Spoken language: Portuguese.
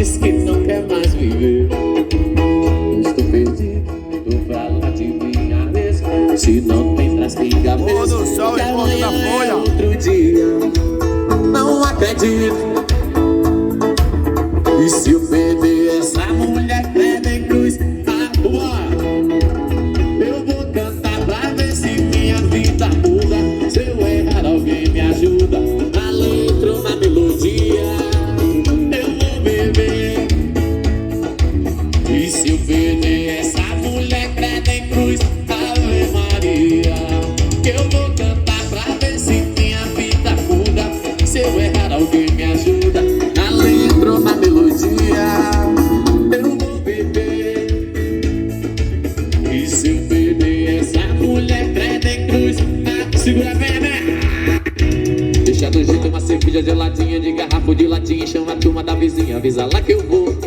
diz que não quer mais viver. Eu estou perdido, tô pra lá de minha mesa. Se não tem traz pinga mesmo. Porto do Sol e Porto da Folha. É outro dia, não acredito. E se eu perder essa mulher creda em cruz, eu vou cantar pra ver se minha vida muda. Se eu errar alguém me ajuda. Na letra ou na melodia eu vou beber. E se eu perder essa mulher creda em cruz, Ave Maria, que eu vou cantar pra ver se minha vida muda. Se eu errar alguém me ajuda. Na letra ou na melodia eu vou beber. E se eu perder essa mulher creda em cruz, segura bem, né? Deixa do jeito uma cerveja geladinha de garrafa de latinha. Chama a turma da vizinha, avisa lá que eu vou.